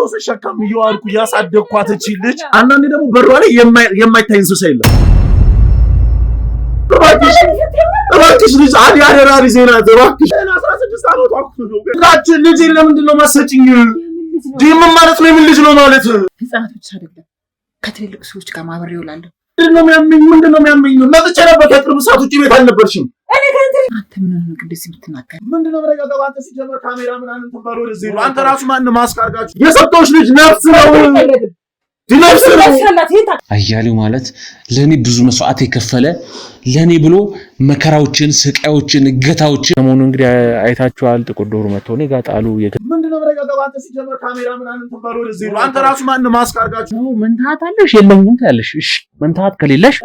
ሰው ሲሸከም ይዋልኩ ያሳደግኳት እቺ ልጅ አንዳንዴ ደግሞ በሯ ላይ የማይታይ እንስሳ የለም። እባክሽ ልጅ አደራ ዜና እባክሽ 16 ዓመቷ ነው። ልጅ ልጅ ለምንድን ነው ማሰጭኝ? ዲም ማለት ነው ምን ልጅ ነው ማለት? ህፃናት ብቻ አይደለም ከትልልቅ ሰዎች ጋር ማብሬ እውላለሁ። ምንድነው የሚያመኝ? መጥቼ ነበር ከቅርብ ሰዓት ውጪ ቤት አልነበርሽም። አንተ ምን ነው ቅድስ የምትናገር? ምንድነው መረጋጋት? አንተ ሲጀመር ካሜራ ምናምን ተባለ ወደዚህ ነው። አንተ ራሱ ማን ማስክ አድርጋችሁ የሰጠሁሽ ልጅ ነፍስ ነው አያሌው ማለት ለኔ ብዙ መስዋዕት የከፈለ ለኔ ብሎ መከራዎችን ስቃዮችን እገታዎችን ሰሞኑ እንግዲህ አይታችኋል። ጥቁር ዶሮ መጥቶ እኔ ጋር ጣሉ። ምንድነው መረጋጋት? አንተ ሲጀመር ካሜራ ምናምን ተባለ ወደዚህ ነው። አንተ ራሱ ማን ማስክ አድርጋችሁ መንታት አለሽ የለኝም ታያለሽ። እሺ መንታት ከሌለሽ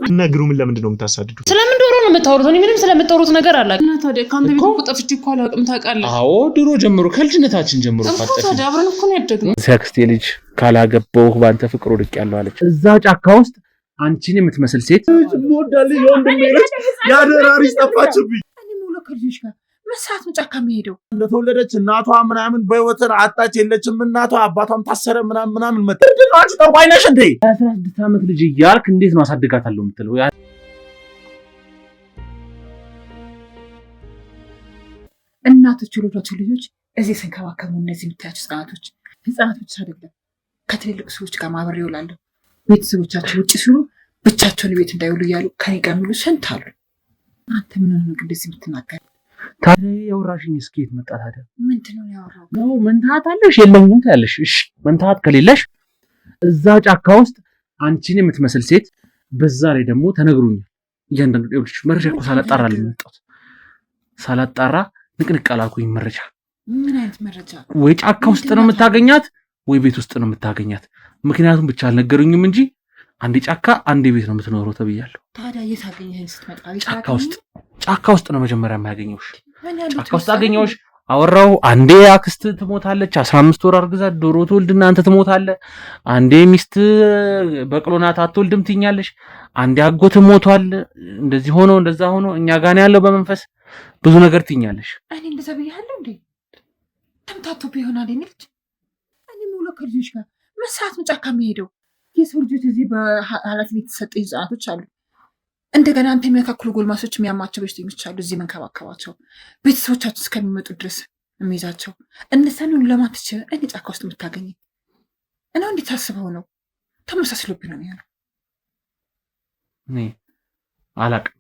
እና ግሩምን ለምንድን ነው የምታሳድዱ? ስለምን ዶሮ ነው የምታወሩት? እኔ ምንም ስለምታወሩት ነገር አለ እና ታዲያ ካንተ ቤት እኮ ጠፍቼ እኮ አላውቅም ታውቃለህ። አዎ ድሮ ጀምሮ ከልጅነታችን ጀምሮ ፈጠፈ ታዲያ አብረን እኮ ነው ያደግነው። አክስቴ ልጅ ካላገባው ባንተ ፍቅር ወድቅ ያለው አለች። እዛ ጫካ ውስጥ አንቺን የምትመስል ሴት ሞዳል የወንድሜ ልጅ ያደራሪ ጠፋችብኝ። እኔ ሙሉ ከልጅሽ ጋር መስራት ጫካ የሚሄደው እንደተወለደች እናቷ ምናምን በህይወት አጣች የለችም። እናቷ አባቷም ታሰረ ምናምን ምንድነው አንቺ ጠንቋይ ነሽ እንዴ? 16 ዓመት ልጅ እያልክ እንዴት ነው አሳድጋታለሁ የምትለው? እናቶች ወለዷቸው ልጆች እዚህ ሰንከባከሙ። እነዚህ የምታያቸው ህፃናት ብቻ አይደለም ከትልልቅ ሰዎች ጋር ማብሬ እውላለሁ። ቤተሰቦቻቸው ውጭ ሲሉ ብቻቸውን ቤት እንዳይውሉ እያሉ ከኔ ጋር የሚሉ ስንት አሉ። አንተ ምን ነው ቅድስ የምትናገር? ታዲያ ያወራሽኝ እስኪት መጣ? ታዲያ ምንድነው ያወራው? ነው መንታት አለሽ የለኝም ታያለሽ። እሺ መንታት ከሌለሽ እዛ ጫካ ውስጥ አንቺን የምትመስል ሴት በዛ ላይ ደግሞ ተነግሩኛል። እያንዳንዱ ልጅ መረጃ እኮ ሳላጣራ ለምጣት ሳላጣራ ንቅንቅ አላልኩኝ። መረጃ ምን አይነት መረጃ? ወይ ጫካ ውስጥ ነው የምታገኛት ወይ ቤት ውስጥ ነው የምታገኛት። ምክንያቱም ብቻ አልነገሩኝም እንጂ አንዴ ጫካ አንዴ ቤት ነው የምትኖረው ተብያለሁ። ታዲያ የት አገኘኸኝ ስትመጣ? ጫካ ውስጥ ነው መጀመሪያ የሚያገኘውሽ። ጫካ ውስጥ አገኘውሽ፣ አወራው። አንዴ አክስት ትሞታለች 15 ወር አርግዛ ዶሮ ትወልድና አንተ ትሞታለህ። አንዴ ሚስት በቅሎናት አትወልድም ትኛለሽ። አንዴ አጎት ሞቷል። እንደዚህ ሆኖ እንደዛ ሆኖ እኛ ጋር ነው ያለው በመንፈስ ብዙ ነገር ትኛለሽ። እኔ እንደዛ ብያለሁ እንዴ? ተምታቶ ቢሆናል ልጅ እኔ ሙሉ ከልጅሽ ጋር መስራት ጫካ የሚሄደው የሰው ልጆች እዚህ በኃላፊነት የተሰጠ ህፃናቶች አሉ። እንደገና አንተ የሚያካክሉ ጎልማሶች የሚያማቸው በሽተኞች አሉ። እዚህ መንከባከባቸው ቤተሰቦቻቸው እስከሚመጡ ድረስ የሚይዛቸው እነሳን ሁሉ ለማትች እኔ ጫካ ውስጥ የምታገኝ እና እንዴት ታስበው ነው? ተመሳስሎብኝ ነው የሚሆነው። እኔ አላቅም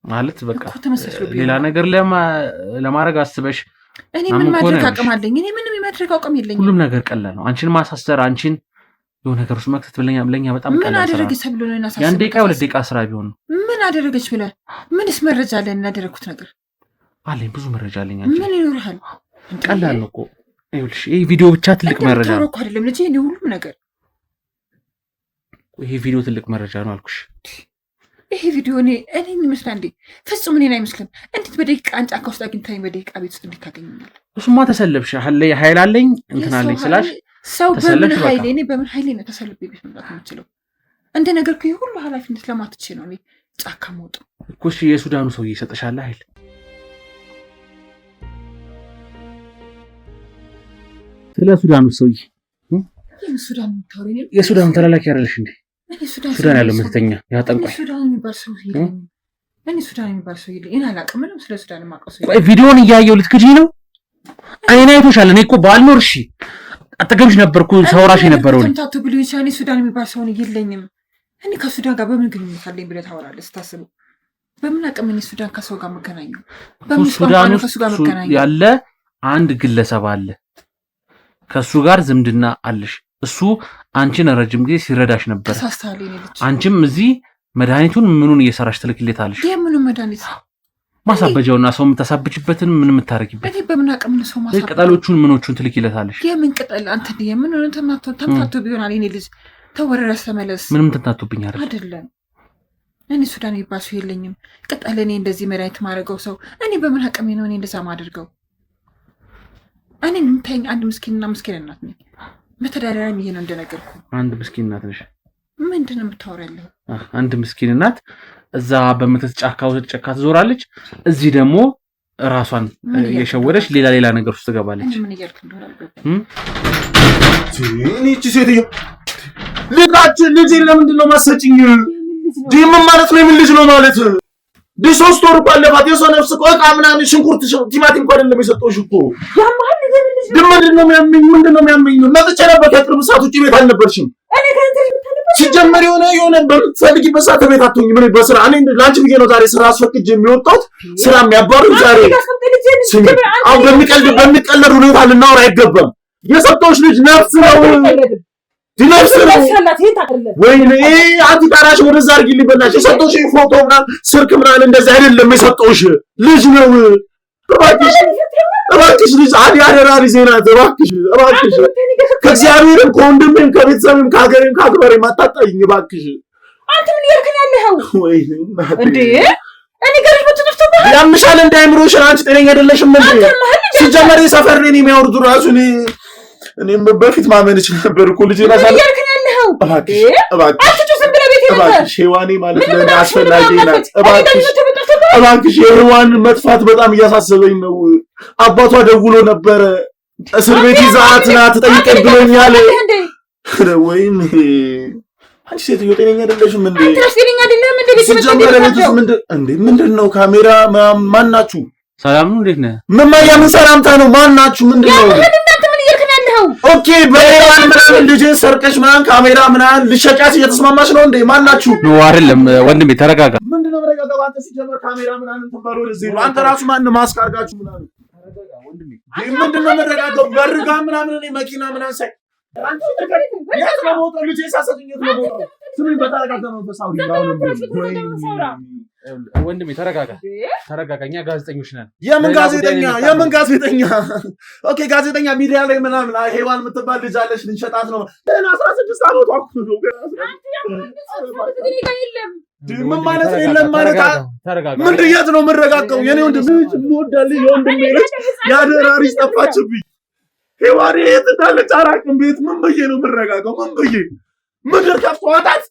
ማለት በቃ ሌላ ነገር ለማድረግ አስበሽ እኔ ምን ማድረግ አቅም አለኝ? እኔ ምንም የማድረግ አቅም የለኝም። ሁሉም ነገር ቀላል ነው። አንቺን ማሳሰር አንቺን የሆነ ነገር ውስጥ መክተት ለኛ በጣም ቀላል ነው። ምን አደረገች ብሎ ነው እናሳስበው? ያን ደቂቃ ሁለት ደቂቃ ስራ ቢሆን ነው። ምን አደረገች ብለህ ምንስ መረጃ አለን? እናደረኩት ነገር አለኝ፣ ብዙ መረጃ አለኝ። አንቺ ምን ይኖርሃል? ቀላል ነው እኮ ይኸውልሽ፣ ይሄ ቪዲዮ ብቻ ትልቅ መረጃ ነው እኮ አይደለም ልጄ። እኔ ሁሉም ነገር ይሄ ቪዲዮ ትልቅ መረጃ ነው አልኩሽ። ይሄ ቪዲዮ እኔ ይመስላል እንዴ? ፍጹም እኔን አይመስልም። እንዴት በደቂቃ አንጫካ ውስጥ አግኝታኝ በደቂቃ ቤት ውስጥ እንዴት ታገኘኛለህ? እሱማ ተሰለብሽ ኃይል አለኝ እንትን አለኝ ስላሽ ሰው በምን ኃይሌ እኔ በምን ኃይሌ ነው ተሰልቤ ቤት መምጣት የምችለው? እንደ ነገር ይሄ ሁሉ ኃላፊነት ለማትቼ ነው እኔ ጫካ መውጣት እኮ። እሺ የሱዳኑ ሰውዬ ይሰጥሻል ኃይል? ስለ ሱዳኑ ሰውዬ የሱዳኑ ተላላኪ አይደለሽ እንዴ? ሱዳን ያለው መልክተኛ ያጠንቋይ ሱዳን የሚባል ሰው እኔ አላውቅም። ምንም ስለ ሱዳን የማውቀው ሰው ቆይ ቪዲዮውን እያየሁ ልትክጂ ነው? አይኔ አይቶሻል። እኔ እኮ ባልኖር እሺ አጠገብሽ ነበርኩ ሰውራሽ የነበረው ነው። ተምታቱ ብሎ ይቻላል። ሱዳን የሚባል ሰው የለኝም። እኔ ከሱዳን ጋር በምን ግንኙነት አለኝ ብለህ ታወራለህ? ስታስበው በምን አቅም እኔ ሱዳን ከሰው ጋር መገናኘው? በምን ሱዳን ከሱ ጋር መገናኘው? ያለ አንድ ግለሰብ አለ፣ ከሱ ጋር ዝምድና አለሽ። እሱ አንቺን ረጅም ጊዜ ሲረዳሽ ነበር። አንቺም እዚህ መድኃኒቱን ምኑን እየሰራሽ ትልክለታለሽ? የምኑ መድኃኒት? ማሳበጃውና ሰው የምታሳብጭበትን ምን የምታረጊበት? እኔ በምን አቅም ነው ሰው ማሳበጃ? ቅጠሎቹን ምኖቹን ትልክለታለሽ? የምን ቅጠል? አንተ የምን ነው ተምታቶ ቢሆናል የኔ ልጅ ተወረረስ ተመለስ። ምንም ተምታቶብኝ አይደለም። እኔ ሱዳን የሚባል ሰው የለኝም። ቅጠል እኔ እንደዚህ መድኃኒት ማድረገው ሰው እኔ በምን አቅም ነው እኔ እንደዛ ማድርገው? እኔ ምንታኝ አንድ ምስኪንና ምስኪን እናት ነኝ። መተዳደሪያ ይሄ ነው እንደነገርኩ። አንድ ምስኪን እናት ነሽ? ምንድን ነው የምታወራለህ? አንድ ምስኪን እናት እዛ በመተት ጫካ ውስጥ ጫካ ትዞራለች። እዚህ ደግሞ ራሷን የሸወደች ሌላ ነገር ውስጥ ትገባለች። እቺ ሴትዮ ልጅ ለምንድን ነው ማሰጭኝ? ምን ማለት ነው? የምን ልጅ ነው ማለት? ሶስት ወር ባለባት የሰው ነፍስ ቆቃ ምናምን ሽንኩርት ቲማቲም እንኳን አይደለም የሰጠሁሽ እኮ። ምንድነው የሚያመኝ? መጥቼ ነበር ከቅርብ ሰዓት ውጪ ቤት አልነበርሽም። ሲጀመር የሆነ በምትፈልጊበት ሰዓት ቤት አትሆኝ። ምን በስራ እኔ ላንቺ ብዬ ነው ዛሬ ስራ አስፈቅጄ የሚወጣት ስራ የሚያባሩ ዛሬ አሁን በሚቀለድ ሁኔታ ልናወራ አይገባም። የሰጠሁሽ ልጅ ነፍስ ነው ወይኔ አንቺ ታራሽ ወደዛ አድርጊልኝ በእናትሽ። የሰጠሁሽ ፎቶ ምናምን ስልክ ምናምን እንደዚህ አይደለም የሰጠሁሽ ልጅ ነው። እባክሽ ልጅ አደራ ልጄ ናት። እባክሽ ከእግዚአብሔርም ከወንድሜም ከቤተሰብም ከሀገሬም ከአክበሬም አታጣይኝ እባክሽ። አንተ ምን እያልከኝ ያለኸው? ወይኔ እንዴ እኔ ጋር ብትነፍተው ያምሻል እንደ አይምሮሽን አንቺ ጤነኛ አይደለሽም እንዴ? ሲጀመር ሰፈር ነኝ የሚያወርዱ ራሱ እኔም በፊት ማመን እችል ነበር እኮ ልጄ ናት። እባክሽ ሔዋኔ ማለት ለእኔ አስፈላጊ ናት። እባክሽ የሔዋን መጥፋት በጣም እያሳሰበኝ ነው። አባቷ ደውሎ ነበረ እስር ቤት ይዛት ና ትጠይቀኝ ብሎኛል። ወይኔ አንቺ ሴትዮ ጤነኛ አይደለሽም እንዴ? ሲጀመር ቤት ውስጥ ምንድን ነው ካሜራ? ማን ናችሁ? ሰላም ነው? እንዴት ነህ? ምን ሰላምታ ነው? ማን ናችሁ? ምንድን ነው? ኦኬ በሔዋን ምናምን ልጄን ሰርቀሽ ምናምን ካሜራ ምናምን ልሸጫት እየተስማማሽ ነው እንዴ? ማን ናችሁ? ነው አይደለም ወንድሜ ተረጋጋ። ምንድነው መረጋጋው? አንተ ሲጀመር ካሜራ ምናምን ተባለ ወደዚህ ነው። አንተ ራሱ ማን ማስክ አድርጋችሁ ምናምን ተረጋጋ ወንድሜ። ምንድነው መረጋጋው? በርጋ ምናምን እኔ መኪና ምናምን ሳይ አንተ የት ነው የምወጣው? ልጄ ሳሰጥኝ የት ነው የምወጣው? ስሙኝ በተረጋጋ መንፈስ አውሪ። ወንድሜ ተረጋጋ። እኛ ጋዜጠኞች ነን። የምን ጋዜጠኛ? ኦኬ ጋዜጠኛ ሚዲያ ላይ ምናምን ሔዋን የምትባል ልጅ አለች ልንሸጣት ነው። ገና 16 ዓመቷ እኮ ነው። ምን ማለት ነው? የለም ማለት ምንድን የት ነው የምረጋጋው? የኔ ወንድም የምወዳልኝ የወንድሜ ልጅ የአደራ ልጅ ጠፋችብኝ። ሔዋን የት እንዳለች አላውቅም። ቤት ምን ብዬ ነው የምረጋጋው? ምን ብዬ ምድር ከፍቷታል።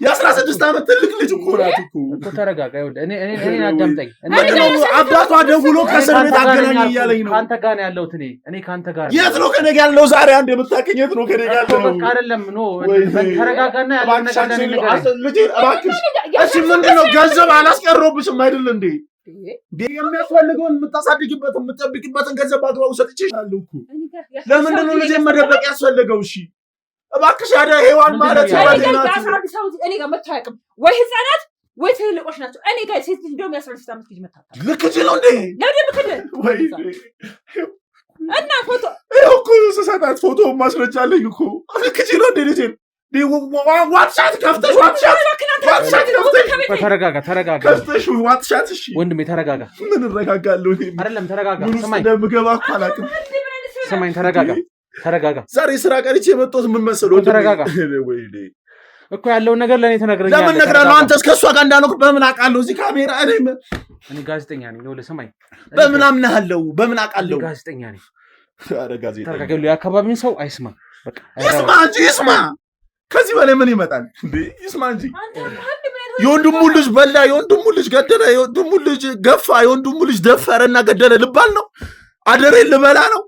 የ16 ዓመት ትልቅ ልጅ እኮ ናት እኮ። ተረጋጋ። እኔ አዳምጠኝ። አባቷ ደውሎ ከእስር ቤት አገናኝ እያለኝ ነው። ከአንተ ጋር ነው ያለሁት እኔ ከአንተ ጋር። የት ነው ከእኔ ጋር ያለው? ዛሬ አንድ የምታውቀኝ የት ነው ከእኔ ጋር ያለው? በቃ አይደለም ተረጋጋና ያለው ነገር ልጄ እባክሽ። እሺ ምንድን ነው ገንዘብ አላስቀረውብሽም አይደል እንዴ? የሚያስፈልገውን የምታሳድግበትን የምትጠብቅበትን ገንዘብ በአግባቡ ሰጥቼሻለሁ እኮ። ለምንድን ነው ልጄን መደበቅ ያስፈልገው? እሺ እባክሽ ሔዋን ማለት እኔ ጋር መታወቅም ወይ ህፃናት ወይ ትልቆች ናቸው። እኔ ጋር ሴት ልጅ እንደውም የ16 ዓመት ልጅ መታወቅ ልክጅ ነው እንዴ? እና ፎቶ ይኸው እኮ ስሰጣት ፎቶ ማስረጃ አለኝ እኮ። ልክጅ ነው እንዴ? ልጄን ዋትሻት ከፍተሽ ተረጋጋ። ከፍተሽ ዋትሻት። እሺ ወንድሜ ተረጋጋ። ምን እረጋጋለሁ? አይደለም ተረጋጋ። እንደምገባ እኮ አላውቅም። ስማኝ ተረጋጋ። ዛሬ ስራ ቀርቼ የመጣሁት ምን መሰለህ? ተረጋጋ እኮ ያለውን ነገር ለእኔ ትነግረኛለህ። ለምን እነግርሃለሁ? አንተስ ከእሷ ጋር እንዳኖርኩ በምን አውቃለሁ? እዚህ ካሜራ እኔ ጋዜጠኛ ነኝ። ይኸውልህ ስማኝ፣ በምን አምናለሁ? በምን አውቃለሁ? ጋዜጠኛ ነኝ። ኧረ ጋዜጠኛ ተረጋጋ። የአካባቢውን ሰው አይስማ። በቃ ይስማ። ከዚህ በላይ ምን ይመጣል እንዴ? ይስማ እንጂ። የወንድሙ ልጅ በላ፣ የወንድሙ ልጅ ገደለ፣ የወንድሙ ልጅ ገፋ፣ የወንድሙ ልጅ ደፈረና ገደለ ልባል ነው? አደሬን ልበላ ነው?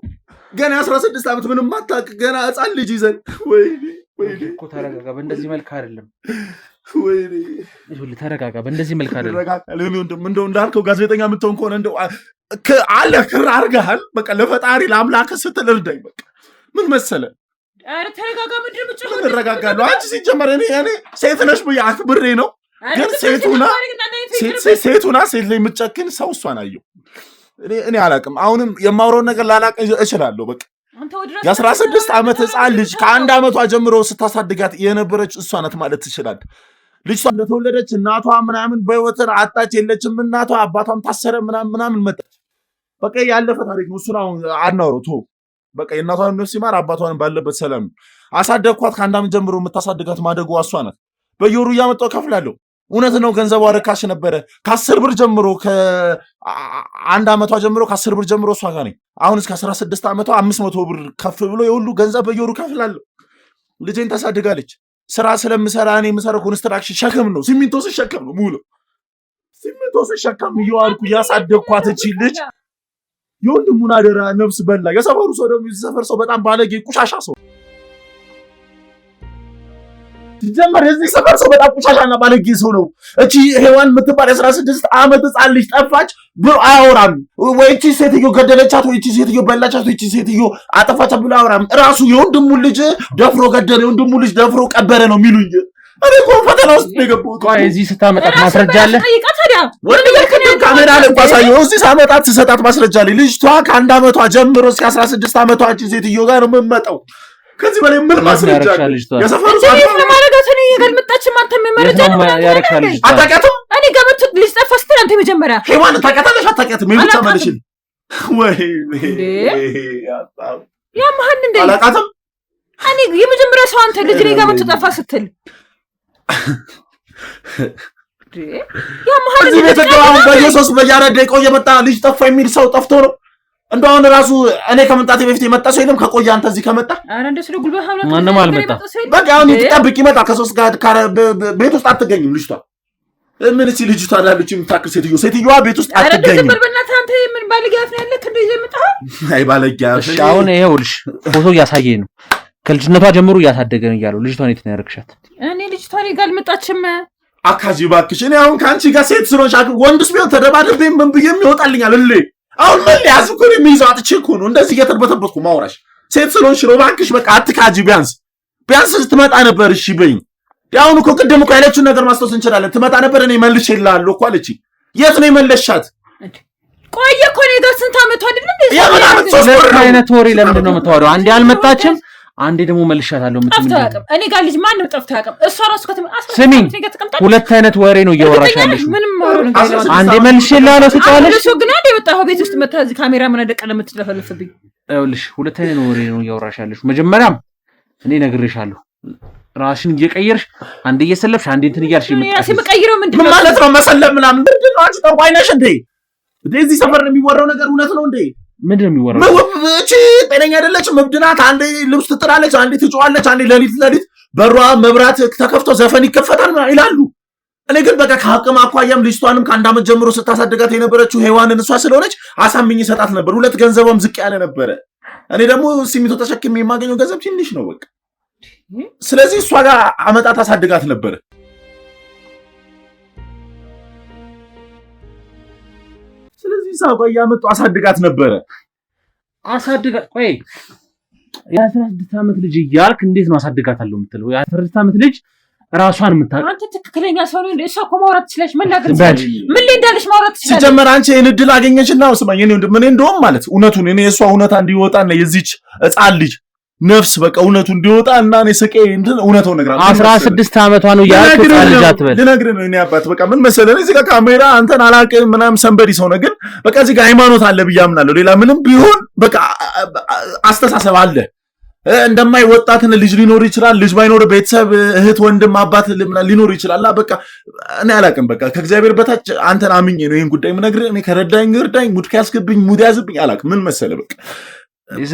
ገና 16 ዓመት ምንም አታውቅ ገና ህፃን ልጅ ይዘን። ወይኔ እኮ ተረጋጋ። በእንደዚህ መልክ አይደለም። ወይኔ ተረጋጋ። በእንደዚህ መልክ አይደለም። እንደው እንዳልከው ጋዜጠኛ የምትሆን ከሆነ እንደው አለ ክር አድርገሃል። በቃ ለፈጣሪ ለአምላክ ስትል እርዳኝ። በቃ ምን መሰለህ? ኧረ ተረጋጋ። ምንድን ነው ምን እረጋጋለሁ? አንቺ ሲጀመር እኔ ሴት ነሽ ብዬ አክብሬ ነው። ግን ሴቱና ሴት ላይ የምትጨክን ሰው እሷን አየሁ። እኔ አላውቅም። አሁንም የማውራውን ነገር ላላቅ እችላለሁ። በቃ የ16 ዓመት ህፃን ልጅ ከ1 ዓመቷ ጀምሮ ስታሳድጋት የነበረች እሷ ናት ማለት ትችላል። ልጅቷ እንደተወለደች እናቷ ምናምን በህይወት አጣች፣ የለችም እናቷ፣ አባቷም ታሰረ ምናምን መጣች። በቃ ያለፈ ታሪክ ነው። እሱን አሁን አናውረው። በቃ የእናቷን ነፍስ ይማር፣ አባቷን ባለበት ሰላም። አሳደግኳት። ከ1 ዓመት ጀምሮ የምታሳድጋት ማደጎ እሷ ናት። በየወሩ እያመጣሁ ከፍላለሁ። እውነት ነው። ገንዘቧ ርካሽ ነበረ። ከ10 ብር ጀምሮ ከ1 ዓመቷ ጀምሮ ከ10 ብር ጀምሮ እሷ ጋር ነኝ። አሁን እስከ 16 ዓመቷ 500 ብር ከፍ ብሎ የሁሉ ገንዘብ በየወሩ ከፍላለሁ። ልጄን ታሳድጋለች። ስራ ስለምሰራ እኔ የምሰራው ኮንስትራክሽን ሸክም ነው። ሲሚንቶ ስሸከም ነው ሙሉ። ሲምንቶ ሲሸከም እየዋልኩ ያሳደግኳት እቺ ልጅ የወንድሙን አደራ ነፍስ በላ። የሰፈሩ ሰው ደግሞ የሰፈር ሰው በጣም ባለጌ ቁሻሻ ሰው ሲጀመር የዚህ ሰፈር ሰው በጣም ቁሻሻና ባለጌ ሰው ነው። እቺ ሔዋን የምትባል 16 ዓመት ሕፃን ልጅ ጠፋች ብሎ አያወራም። ወይ እቺ ሴትዮ ገደለቻት፣ ወይ እቺ ሴትዮ በላቻት፣ ወይ እቺ ሴትዮ አጠፋቻት ብሎ አያወራም። ራሱ የወንድሙ ልጅ ደፍሮ ገደለ፣ የወንድሙ ልጅ ደፍሮ ቀበረ ነው የሚሉኝ። እኔ እኮ ፈተና ውስጥ ነው የገባሁት። ቆይ እዚህ ስታመጣት ማስረጃ አለ? ወንድ ልጅ ካሜራ ላይ ባሳየው እዚህ ሳመጣት ስሰጣት ማስረጃ አለ። ልጅቷ ከ1 ዓመቷ ጀምሮ እስከ 16 ዓመቷ እቺ ሴትዮ ጋር ነው የምመጣው። ከዚህ በላይ ምን ማስረጃ አለ? የሰፈሩ ሰው ለማረጋት ነው ይገልምጣችም። አንተ መመረጃ ነው ያረካል። አታውቂያትም? እኔ ገበቱ ልጅ ጠፋ ስትል አንተ መጀመሪያ ሔዋን ታውቂያታለሽ? አታውቂያትም? ምን ብቻ መልሽልኝ። ወይ ያ ማን እንደ አላውቃትም። እኔ የመጀመሪያ ሰው አንተ ልጅ ላይ ገበቱ ጠፋ ስትል ያ ማን እዚህ ቤት በየሶስት በየአራት ደቂቃው እየመጣ ልጅ ጠፋ የሚል ሰው ጠፍቶ ነው። እንደው አሁን ራሱ እኔ ከመምጣቴ በፊት የመጣ ሰው የለም። ከቆየ አንተ እዚህ ከመጣ አረ እንደሱ ነው ጉልበት ሀብላ ማንም አልመጣ። በቃ አሁን ይጠብቅ ይመጣ። ከሶስት ጋር ቤት ውስጥ አትገኝም ልጅቷ። ምን እቺ ልጅቷ ዳለች የምታክል ሴትዮዋ ቤት ውስጥ አትገኝም። አረ በእናትህ አንተ ምን ባለጋፍ ነው ያለክ እንደ ይዘምጣ። አይ ባለጋፍ። እሺ አሁን ይኸውልሽ ፎቶ እያሳየኝ ነው። ከልጅነቷ ጀምሮ እያሳደገ ነው እያለው። ልጅቷን የት ነው ያረክሻት? እኔ ልጅቷን ጋር አልመጣችም። አካጂ እባክሽ። እኔ አሁን ከአንቺ ጋር ሴት ስለሆንሽ ወንድስ ቢሆን ተደባደብኝ ምን ብዬም ይወጣልኛል እሌ። አሁን ምን ሊያዝ እኮ ነው የሚይዘው? አጥቼ እኮ ነው እንደዚህ እየተርበተበትኩ ማውራሽ። ሴት ስለሆንሽ ነው እባክሽ። በቃ አትካጂ። ቢያንስ ትመጣ ነበር። እሺ በይኝ። ያሁን እኮ ቅድም እኮ ያለችውን ነገር ማስታወስ እንችላለን። ትመጣ ነበር እኔ መልሼ እልሃለሁ እኮ አለች። የት ነው የመለሻት? ቆየ እኮ እኔ ጋር ስንት ዓመቷ አይደለም እንዴ? የምን ዓመት? ሶስት አይነት ወሬ ለምንድን ነው የምታወራው? አንዴ አልመጣችም፣ አንዴ ደግሞ መልሻታለሁ። ጠፍቶ ያውቅም። እኔ ጋር ልጅ ማንም ጠፍቶ ያውቅም። እሷ ራሱ ስሚኝ፣ ሁለት አይነት ወሬ ነው እያወራሽ ያለሽ። ምንም ወሬ ነው። አንዴ መልሼ እልሃለሁ ትጫለሽ። እሱ ግን አንዴ የወጣኸው ቤት ውስጥ መታ እዚህ ካሜራ ምን አደቀለ የምትለፈልፍብኝ? ይኸውልሽ ሁለት አይነት ወሬ ነው እያወራሽ ያለሽ። መጀመሪያም እኔ ነግሬሻለሁ፣ ራስሽን እየቀየርሽ አንዴ እየሰለፍሽ አንዴ እንትን እያልሽ ራሴ መቀየረው ምንድን ነው ማለት ነው? መሰለፍ ምናምን ምንድን ነው? አንቺ ጠንቋይ ነሽ እንዴ? እዚህ ሰፈር የሚወራው ነገር እውነት ነው እንዴ? ምንድን ነው የሚወራው? እቺ ጤነኛ አይደለችም። እብድ ናት። አንዴ ልብስ ትጥላለች፣ አንዴ ትጮዋለች፣ አንዴ ሌሊት በሯ መብራት ተከፍቶ ዘፈን ይከፈታል ይላሉ። እኔ ግን በቃ ከአቅም አኳያም ልጅቷንም ከ1 ዓመት ጀምሮ ስታሳድጋት የነበረችው ሔዋንን እሷ ስለሆነች አሳምኝ ሰጣት ነበር። ሁለት ገንዘቧም ዝቅ ያለ ነበረ። እኔ ደግሞ ሲሚቶ ተሸክሜ የማገኘው ገንዘብ ትንሽ ነው በቃ። ስለዚህ እሷ ጋር አመጣት አሳድጋት ነበረ። ስለዚህ ሳቋ ያመጡ አሳድጋት ነበረ። ቆይ የ16 ዓመት ልጅ እያልክ እንዴት ነው አሳድጋታለሁ የምትለው? የ16 ዓመት ልጅ ራሷን የምታውቅ አንተ ትክክለኛ ሰው ነው እንዴ? እሷ እኮ ማውራት ትችላለች፣ መናገር ትችላለች። ምን ላይ እንዳለች ማውራት ትችላለች። ሲጀመር አንቺ ይሄን እድል አገኘችና ስማኝ፣ እኔ እንደውም ማለት እውነቱን እኔ እሷ እውነታ እንዲወጣና የዚች ሕፃን ልጅ ነፍስ በቃ እውነቱ እንዲወጣ እና እኔ ስቄ እንትን እውነታው ነግራለሁ። 16 ዓመቷ ነው ያልክ ልጅ አትበል። ልነግርህ ነው እኔ አባት በቃ ምን መሰለህ፣ እዚህ ጋር ካሜራ አንተን አላውቅም ምናምን ሰንበዲ ሰው ነው፣ ግን በቃ እዚህ ጋር ሃይማኖት አለ ብዬ አምናለሁ። ሌላ ምንም ቢሆን በቃ አስተሳሰብ አለ። እንደማይወጣትን ልጅ ሊኖር ይችላል። ልጅ ባይኖር ቤተሰብ እህት፣ ወንድም፣ አባት ሊኖር ይችላል። በቃ እኔ አላውቅም። በቃ ከእግዚአብሔር በታች አንተን አምኜ ነው ይሄን ጉዳይ የምነግርህ። እኔ ከረዳኝ እርዳኝ፣ ሙድ ካያስገብኝ ሙድ ያዝብኝ። አላውቅም ምን መሰለህ በቃ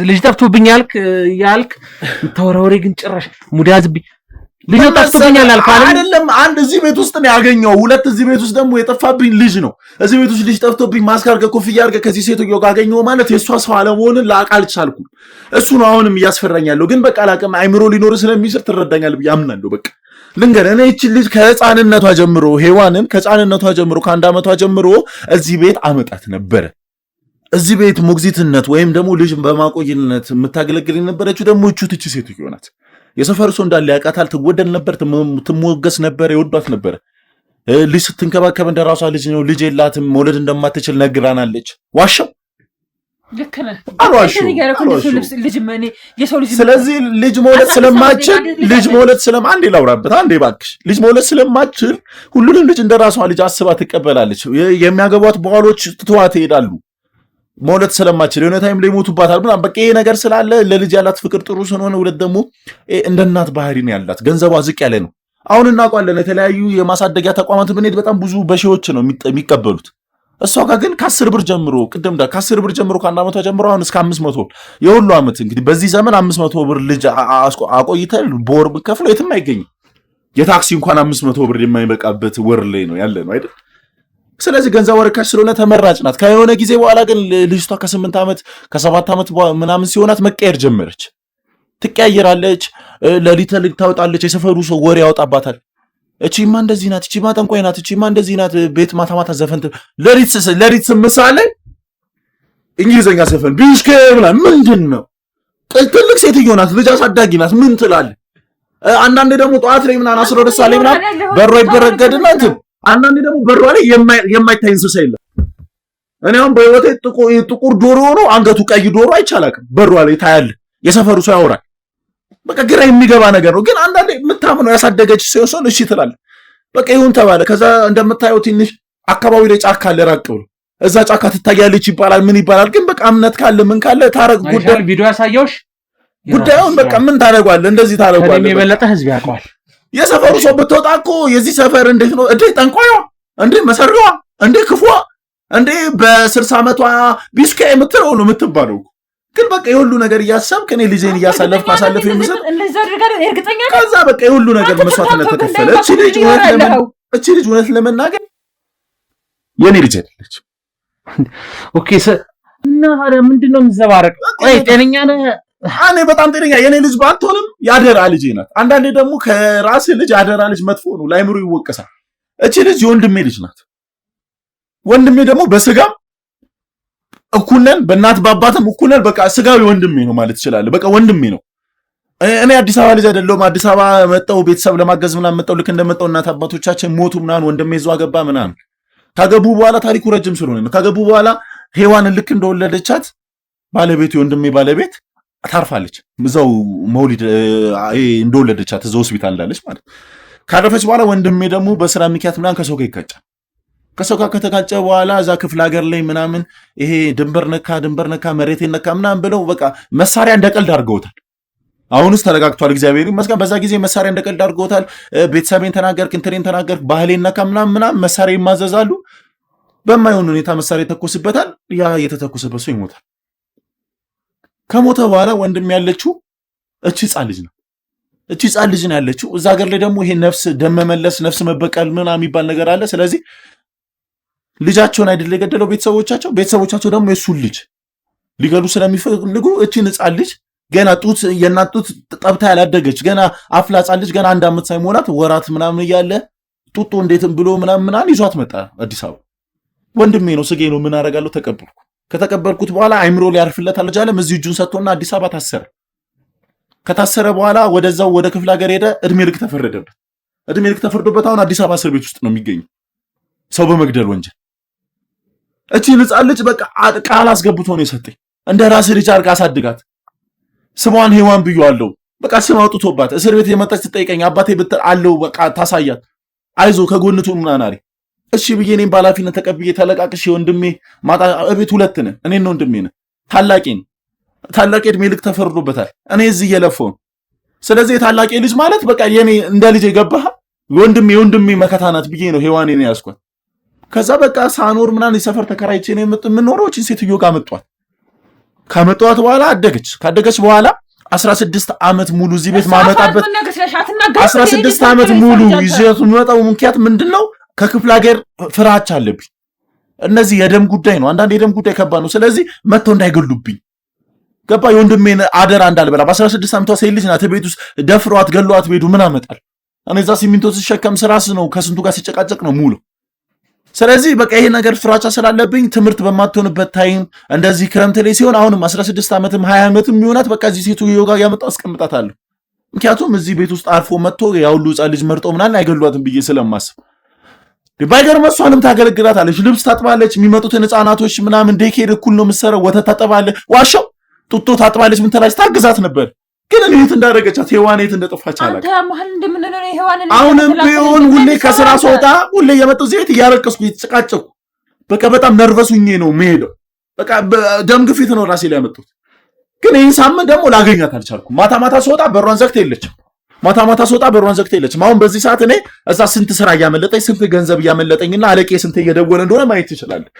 ልጅ ጠፍቶብኝ ያልክ የምታወራው ወሬ ግን ጭራሽ ሙድ ያዝብኝ። ልጅ ጠፍቶብኛል አልኩ አይደለም። አንድ እዚህ ቤት ውስጥ ነው ያገኘው። ሁለት እዚህ ቤት ውስጥ ደግሞ የጠፋብኝ ልጅ ነው። እዚህ ቤት ውስጥ ልጅ ጠፍቶብኝ ማስክ አድርገህ ኮፍያ አድርገህ ከዚህ ሴትዮ ጋር አገኘው ማለት የእሷ ሰው አለመሆንን ላውቅ አልቻልኩም። እሱ ነው አሁንም እያስፈራኛለሁ። ግን በቃ አላውቅም። አይምሮ ሊኖር ስለሚስር ትረዳኛለህ ብዬ አምናለሁ። በቃ ልንገርህ፣ እኔ ይህችን ልጅ ከህፃንነቷ ጀምሮ ሔዋንን ከህፃንነቷ ጀምሮ ከ1 ዓመቷ ጀምሮ እዚህ ቤት አመጣት ነበረ። እዚህ ቤት ሞግዚትነት ወይም ደግሞ ልጅ በማቆይነት የምታገለግል የነበረችው ደግሞ እቺ ሴትዮ ናት። የሰፈር ሰው እንዳለ ያውቃታል። ትወደድ ነበር፣ ትሞገስ ነበር፣ ይወዷት ነበር። ልጅ ስትንከባከብ እንደራሷ ልጅ ነው። ልጅ የላትም፣ መውለድ እንደማትችል ነግራናለች። ዋሻው ልክ ነህ። ስለዚህ ልጅ መውለድ ስለማትችል አንዴ ላውራበት አንዴ እባክሽ። ልጅ መውለድ ስለማትችል ሁሉንም ልጅ እንደራሷ ልጅ አስባ ትቀበላለች። የሚያገቧት በኋሎች ትተዋት ይሄዳሉ። መውለድ ስለማትችል የሆነ ታይም ላይ ሞቱባታል ምናምን። በቃ ይሄ ነገር ስላለ ለልጅ ያላት ፍቅር ጥሩ ስለሆነ ሁለት ደግሞ እንደ እናት ባህሪ ነው ያላት። ገንዘቧ ዝቅ ያለ ነው። አሁን እናውቃለን። የተለያዩ የማሳደጊያ ተቋማት ብንሄድ በጣም ብዙ በሺዎች ነው የሚቀበሉት። እሷ ጋር ግን ከ10 ብር ጀምሮ ከ10 ብር ጀምሮ ከ1 ዓመቷ ጀምሮ አሁን እስከ 500 የሁሉ ዓመት እንግዲህ በዚህ ዘመን 500 ብር ልጅ አቆይተህ በወር ብከፍለው የትም አይገኝም። የታክሲ እንኳን 500 ብር የማይበቃበት ወር ላይ ነው ያለ ነው አይደል? ስለዚህ ገንዘብ ወርካሽ ስለሆነ ተመራጭ ናት። ከሆነ ጊዜ በኋላ ግን ልጅቷ ከ8 ዓመት ከ7 ዓመት ምናምን ሲሆናት መቀየር ጀመረች። ትቀያየራለች፣ ለሊት ታወጣለች፣ የሰፈሩ ሰው ወሬ ያወጣባታል። እቺማ እንደዚህ ናት፣ እቺማ ጠንቋይ ናት፣ እቺማ እንደዚህ ናት። ቤት ማታ ማታ ዘፈን ለሊት 8 ሰዓት ላይ እንግሊዘኛ ዘፈን ቢሽከ ምናምን ምንድን ነው? ትልቅ ሴትዮ ናት፣ ልጅ አሳዳጊ ናት። ምን ትላለህ? አንዳንዴ ደግሞ ጠዋት ላይ ምናምን 12 ሰዓት ላይ ምናምን በሯ ይበረገድና እንትን አንዳንዴ ደግሞ በሯ ላይ የማይታይ እንስሳ የለም። እኔ አሁን በህይወቴ ጥቁር ዶሮ ሆኖ አንገቱ ቀይ ዶሮ አይቻላቅም። በሯ ላይ ታያለህ፣ የሰፈሩ ሰው ያወራል። በቃ ግራ የሚገባ ነገር ነው። ግን አንዳንዴ የምታምነው ያሳደገች ሲሆን እሺ ትላለህ። በቃ ይሁን ተባለ። ከዛ እንደምታየው ትንሽ አካባቢ ላይ ጫካ አለ፣ ራቅ ብሎ እዛ ጫካ ትታያለች ይባላል። ምን ይባላል? ግን በቃ እምነት ካለ ምን ካለ ታረግ ጉዳይ ቪዲዮ ያሳየውሽ ጉዳዩን በቃ ምን ታረጋለህ? እንደዚህ ታረጋለህ። ከኔ የበለጠ ህዝብ ያውቀዋል። የሰፈሩ ሰው ብትወጣ እኮ የዚህ ሰፈር እንዴት ነው እንዴ ጠንቋይዋ እንዴ መሰሪዋ እንዴ ክፉዋ እንዴ በ60 ዓመቷ ቢስካ የምትለው ነው የምትባለው። ግን በቃ የሁሉ ነገር እያሰብክ እኔ ልጄን እያሳለፍኩ አሳልፍ የምሰጥ ከዛ በቃ የሁሉ ነገር መስዋዕትነት ተከፈለ። እቺ ልጅ እውነት ለመናገር የኔ ልጅ አይደለች። ኦኬ እና ምንድነው የምዘባረቅ? ቆይ ጤነኛ ነህ? እኔ በጣም ጤነኛ የኔ ልጅ ባትሆንም ያደራ ልጅ ናት። አንዳንዴ ደግሞ ከራስ ልጅ ያደራ ልጅ መጥፎ ነው፣ ላይምሮ ይወቀሳል። እቺ ልጅ የወንድሜ ልጅ ናት። ወንድሜ ደግሞ በስጋም እኩል ነን፣ በእናት በአባትም እኩል ነን። በቃ ስጋዊ ወንድሜ ነው ማለት ይችላል። በቃ ወንድሜ ነው። እኔ አዲስ አበባ ልጅ አይደለሁም። አዲስ አበባ መጣሁ ቤተሰብ ለማገዝ ምናምን መጣሁ። ልክ እንደመጣሁ እናት አባቶቻችን ሞቱ ምናምን፣ ወንድሜ ይዞ አገባ ምናምን። ካገቡ በኋላ ታሪኩ ረጅም ስለሆነ ነው። ካገቡ በኋላ ሔዋንን ልክ እንደወለደቻት ባለቤቱ የወንድሜ ባለቤት ታርፋለች። እዛው መውሊድ እንደወለደቻት እዛው ሆስፒታል እንዳለች ማለት። ካረፈች በኋላ ወንድሜ ደግሞ በስራ ምክንያት ምናምን ከሰው ጋር ይጋጫል። ከሰው ጋር ከተጋጨ በኋላ እዛ ክፍለ ሀገር ላይ ምናምን ይሄ ድንበር ነካ መሬቴን ነካ ምናምን ብለው በቃ መሳሪያ እንደቀልድ አድርገውታል። አሁንስ ተረጋግቷል፣ እግዚአብሔር ይመስገን። በዛ ጊዜ መሳሪያ እንደቀልድ አድርገውታል። ቤተሰቤን ተናገርክ፣ እንትኔን ተናገርክ፣ ባህሌን ነካ ምናምን መሳሪያ ይማዘዛሉ። በማይሆን ሁኔታ መሳሪያ ይተኮስበታል። ያ የተተኮሰበት ሰው ይሞታል። ከሞተ በኋላ ወንድም ያለችው እቺ ሕፃን ልጅ ነው። እቺ ሕፃን ልጅ ነው ያለችው። እዛ ሀገር ላይ ደግሞ ይሄ ነፍስ ደም መመለስ ነፍስ መበቀል ምናምን የሚባል ነገር አለ። ስለዚህ ልጃቸውን አይደል የገደለው ቤተሰቦቻቸው ደግሞ የሱን ልጅ ሊገሉ ስለሚፈልጉ እቺን ሕፃን ልጅ ገና የእናት ጡት ጠብታ ያላደገች ገና አፍላ ሕፃን ልጅ ገና 1 ዓመት ሳይሞላት ወራት ምናምን እያለ ጡጦ እንዴትም ብሎ ምናምን ይዟት መጣ አዲስ አበባ። ወንድሜ ነው ስጌ ነው ምን አደርጋለሁ ተቀበልኩ። ከተቀበልኩት በኋላ አይምሮ ሊያርፍለት አልቻለም። እዚህ እጁን ሰጥቶና አዲስ አበባ ታሰረ። ከታሰረ በኋላ ወደዛው ወደ ክፍለ ሀገር ሄደ። እድሜ ልክ ተፈረደበት። እድሜ ልክ ተፈርዶበት አሁን አዲስ አበባ እስር ቤት ውስጥ ነው የሚገኘው ሰው በመግደል ወንጀል። እቺን ሕፃን ልጅ በቃ ቃል አስገብቶ ነው የሰጠኝ። እንደ ራስ ልጅ አድርጋ አሳድጋት። ስሟን ሔዋን ብዬዋለሁ። በቃ ስም አውጥቶባት እስር ቤት የመጣች ትጠይቀኝ አባቴ ብትል አለው በቃ ታሳያት። አይዞ ከጎንቱ ምናናሪ እሺ ብዬ እኔም በኃላፊነት ተቀብዬ ተለቃቅሽ ወንድሜ ማጣ እቤት 2 ነን። እኔና ወንድሜ ነን። ታላቄ እድሜ ልክ ተፈርዶበታል። እኔ እዚህ እየለፈው። ስለዚህ የታላቄ ልጅ ማለት በቃ የኔ እንደ ልጅ የገባህ ወንድሜ መከታ ናት ብዬ ነው ሔዋኔን ያስኳት። ከዛ በቃ ሳኖር ምናምን የሰፈር ተከራይቼ ነው የምኖረው። እቺን ሴትዮ ጋር መጧት። ከመጧት በኋላ አደገች። ካደገች በኋላ 16 ዓመት ሙሉ እዚህ ቤት ማመጣበት 16 ዓመት ሙሉ ይዘቱ የሚመጣው ምክንያት ምንድነው? ከክፍለ ሀገር ፍራቻ አለብኝ። እነዚህ የደም ጉዳይ ነው። አንዳንድ የደም ጉዳይ ከባድ ነው። ስለዚህ መጥተው እንዳይገሉብኝ ገባ። የወንድሜን አደራ እንዳልበላ በ16 ዓመቷ ሴት ልጅ ናት። ቤት ውስጥ ደፍሯት ገሏት ሄዱ። ምን አመጣል? እኔ እዛ ሲሚንቶ ሲሸከም ስራስ ነው ከስንቱ ጋር ሲጨቃጨቅ ነው ሙሉ። ስለዚህ በቃ ይሄ ነገር ፍራቻ ስላለብኝ ትምህርት በማትሆንበት ታይም እንደዚህ ክረምት ላይ ሲሆን አሁንም 16 ዓመትም 20 ዓመትም የሚሆናት በቃ እዚህ ሴቱ ዮጋ ያመጣው አስቀምጣታለሁ። ምክንያቱም እዚህ ቤት ውስጥ አርፎ መጥቶ ያውሉ ሕፃን ልጅ መርጦ ምናምን አይገሏትም ብዬ ስለማስብ ባይገርም እሷንም ታገለግላታለች። ልብስ ታጥባለች። የሚመጡትን ሕፃናቶች ምናምን ዴኬር እኩል ነው የምትሰራው። ወተት ታጠባለች። ዋሻው ጡጦ ታጥባለች። ምን ትላለች? ታግዛት ነበር። ግን እኔ የት እንዳደረገቻት ሔዋን የት እንደጠፋች አላውቅም። አሁንም ቢሆን ሁሌ ከስራ ስወጣ ሁሌ የመጡ እዚህ ቤት እያለቀስኩ እየተጨቃጨኩ በቃ በጣም ነርቨስ ሁኜ ነው የምሄደው። በቃ ደም ግፊት ነው ራሴ ላይ ያመጡት። ግን ይህን ሳምንት ደግሞ ላገኛት አልቻልኩም። ማታ ስወጣ በሯን ዘግታ የለችም። አሁን በዚህ ሰዓት እኔ እዛ ስንት ስራ እያመለጠኝ ስንት ገንዘብ እያመለጠኝና አለቄ ስንት እየደወለ እንደሆነ ማየት ትችላለህ።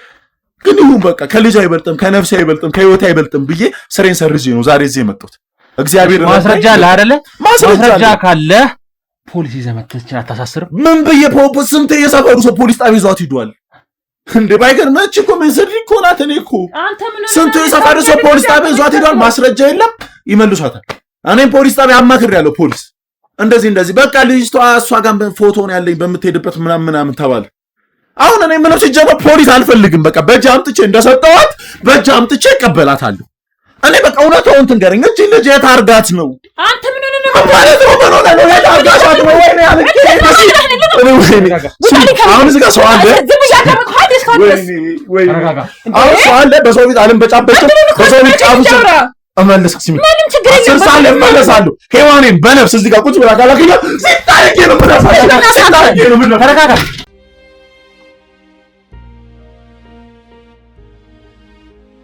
ግን ይሁን በቃ ከልጅ አይበልጥም፣ ከነፍሴ አይበልጥም፣ ከህይወቴ አይበልጥም ብዬ ስሬን ሰርዤ ነው ዛሬ እዚህ የመጣሁት። እግዚአብሔር ማስረጃ አይደለ? ማስረጃ ካለ ፖሊስ ይዘህ መጥተህ አታሳስርም? ምን ብዬ ስንት የሰፈሩ ሰው ፖሊስ ጣቢያ ይዟት ሂዷል። እንዴ ባይገርምህ እኮ መንዘሪ እኮ ናት። እኔ እኮ ስንቱ የሰፈር ሰው ፖሊስ ጣቢያ ይዟት ሄዷል። ማስረጃ የለም ይመልሷታል። እኔም ፖሊስ ጣቢያ አማክሬያለሁ። ፖሊስ እንደዚህ በቃ ልጅቷ እሷ ጋር ፎቶ ነው ያለኝ በምትሄድበት ምናምን ተባለ። አሁን እኔ ምንም ሲጀመር ፖሊስ አልፈልግም። በቃ በእጅ አምጥቼ እንደሰጠኋት በእጅ አምጥቼ እቀበላታለሁ። እኔ በቃ እውነታውን ትንገረኝ። እቺ ልጅ የት አድርጋት ነው? አንተ ምን ሆነ ነው ማለት ነው? ምን ሆነ ነው? የት አድርጋት ነው? ወይኔ አለኝ። አሁን እዚህ ጋር ሰው አለ። ወይኔ አሁን ሰው አለ። በሰው ቤት አልንበጫበጭም። በሰው ቤት ጫፉ እመለስ ሲሚ ስርሳለ እመለሳለሁ። ሔዋኔን በነፍስ እዚህ ጋር ቁጭ ብላ ካላከኛ ሲታየኝ ነው ምናምን ተረጋጋ።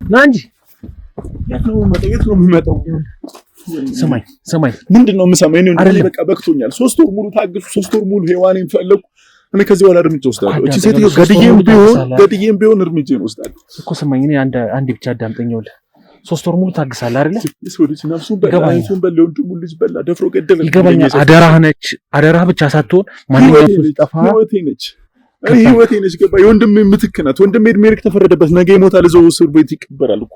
ና እንጂ የት ነው የሚመጣው? ሰማይ ምንድን ነው የምሰማኝ? እኔ በቃ በቅቶኛል። 3 ወር ሙሉ ታግሱ። 3 ወር ሙሉ ሔዋኔን ፈለኩ። እኔ ከዚህ በኋላ እርምጃ ወስዳለሁ። እቺ ሴትዮ ገድዬም ቢሆን እርምጃ ወስዳለሁ እኮ። ሰማኝ። እኔ አንድ ብቻ አዳምጠኝ። 3 ወር ሙሉ ታግሳለህ አይደለ? ሰው ልጅ ነፍሱን በላ ወንድሙ ልጅ በላ ደፍሮ ገደለ። ይገባኛል። አደራህ ብቻ ሳትሆን ማንኛውም ሰው ሲጠፋ ህይወቴ ነች። ገባ? የወንድሜ ምትክ ናት። ወንድሜ እድሜ ልክ ተፈረደበት። ነገ ይሞታል፣ እዛው እስር ቤት ይቀበራል እኮ።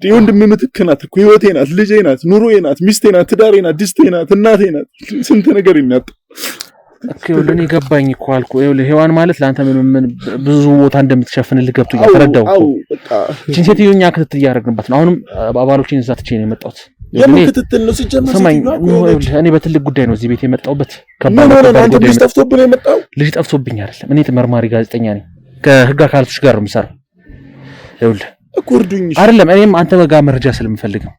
የወንድሜ ምትክ ናት እኮ። ህይወቴ ናት፣ ልጄ ናት፣ ኑሮዬ ናት፣ ሚስቴ ናት፣ ትዳሬ ናት፣ ድስቴ ናት፣ እናቴ ናት። ስንት ነገር ይናጣ እኮ። ለኔ ገባኝ እኮ አልኩ። ይኸውልህ ሔዋን ማለት ለአንተ ምን ብዙ ቦታ እንደምትሸፍንልህ ገብቶኛል። ተረዳው እኮ። በቃ እቺን ሴትዮ እኛ ክትትል እያደረግንበት ነው። አሁንም አባሎችን እዛ ትቼ ነው የመጣሁት። ክትትል ነው ሲጀመር። እኔ በትልቅ ጉዳይ ነው እዚህ ቤት የመጣሁበት። ልጅ ጠፍቶብኝ ነው የመጣው። ልጅ ጠፍቶብኝ አይደለም። እኔ መርማሪ ጋዜጠኛ ነኝ። ከህግ አካላቶች ጋር ነው የምሰራው። ይኸውልህ እኮ እርዱኝ አይደለም። እኔም አንተ ጋር መረጃ ስለምፈልግ ነው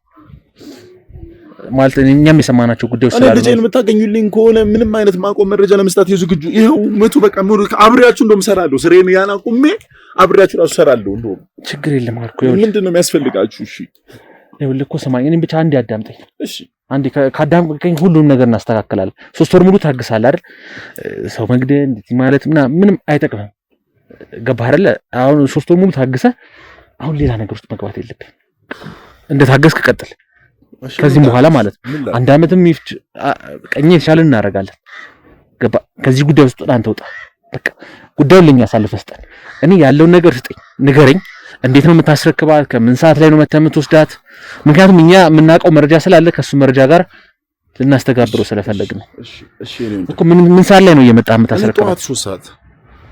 ማለት እኛም የሰማናቸው ጉዳዮች ስላሉ ልጄን የምታገኙልኝ ከሆነ ምንም አይነት ማቆም መረጃ ለመስጠት ዝግጁ። ይኸው መቶ በቃ አብሬያችሁ እንደውም እሰራለሁ። ስሬን ያን አቁሜ አብሬያችሁ እራሱ እሰራለሁ። እንደውም ችግር የለም አልኩ። ይኸውልህ ምንድን ነው የሚያስፈልጋችሁ? እሺ ይኸውልህ እኮ ሰማኝ። እኔም ብቻ አንዴ አዳምጠኝ። እሺ አንዴ ካዳምጠኝ ሁሉንም ነገር እናስተካክላለን። 3 ወር ሙሉ ታግሳለህ አይደል? ሰው መግደል እንደዚህ ማለት ምንም አይጠቅምም። ገባህ አይደለ? አሁን 3 ወር ሙሉ ታግሰህ አሁን ሌላ ነገር ውስጥ መግባት የለብህም። እንደታገስክ ቀጥል። ከዚህም በኋላ ማለት ነው 1 ዓመትም ይፍጭ ቀኝ የተሻለ እናደርጋለን። ገባ? ከዚህ ጉዳይ ውስጥ አንተ ወጣ። በቃ ጉዳዩን ለኛ አሳልፈህ ስጠን። እኔ ያለውን ነገር ስጠኝ፣ ንገረኝ። እንዴት ነው የምታስረክባት? ከምን ሰዓት ላይ ነው መተህ የምትወስዳት? ምክንያቱም እኛ የምናውቀው መረጃ ስላለ ከሱ መረጃ ጋር ልናስተጋብረው ስለፈለግን ነው። እሺ እኮ ምን ሰዓት ላይ ነው እየመጣህ የምታስረክባት? ጠዋት 3 ሰዓት።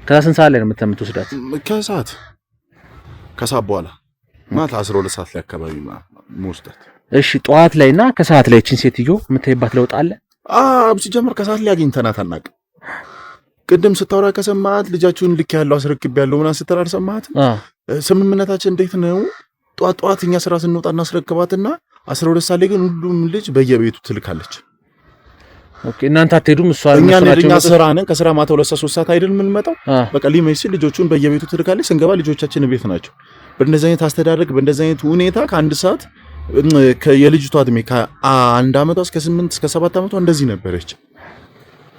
ከዛ ስንት ሰዓት ላይ ነው መተህ የምትወስዳት? ከሰዓት በኋላ ማለት 12 ሰዓት ላይ አካባቢ መውሰዳት። እሺ ጠዋት ላይና ከሰዓት ላይ እቺን ሴትዮ የምታይባት ለውጥ አለ? ሲጀመር ከሰዓት ላይ አግኝተናት አናውቅም። ቅድም ስታወራ ከሰማት ልጃችሁን ልክ ያለው አስረክብ ያለው ምናምን ስትል አልሰማህትም? ስምምነታችን እንዴት ነው? ጠዋት እኛ ስራ ስንወጣ እናስረክባትና 12 ሰዓት ላይ ግን ሁሉም ልጅ በየቤቱ ትልካለች። ኦኬ እናንተ አትሄዱም? እኛ ስራ ነን። ከስራ ማታ 2 ሰዓት 3 ሰዓት አይደል የምንመጣው? በቃ ሊመሽ ልጆቹን በየቤቱ ትልካለች። ስንገባ ልጆቻችን ቤት ናቸው። በእንደዚህ አይነት አስተዳደግ በእንደዚህ አይነት ሁኔታ ከ1 ሰዓት የልጅቷ እድሜ ከ1 ዓመቷ እስከ 8 እስከ 7 ዓመቷ እንደዚህ ነበረች።